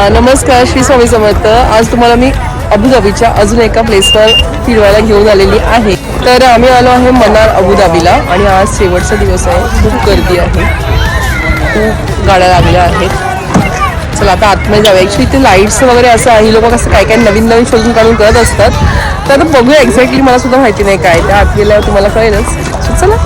नमस्कार, श्री स्वामी समर्थ. आज तुम्हाला मी अबुधाबीच्या अजून एका प्लेसवर फिरवायला घेऊन आलेली आहे. तर आम्ही आलो आहे मनार अबुधाबीला आणि आज शेवटचा दिवस आहे. खूप गर्दी आहे, खूप गाड्या लागल्या आहेत. चला आता आतमध्ये जाऊया. ॲक्च्युली इथे लाईट्स वगैरे असं आहे, लोक कसं काय काय नवीन नवीन शोधून काढून करत असतात. तर आता बघूया, एक्झॅक्टली मला सुद्धा माहिती नाही काय. त्या आत गेल्यावर तुम्हाला कळेलच. चला.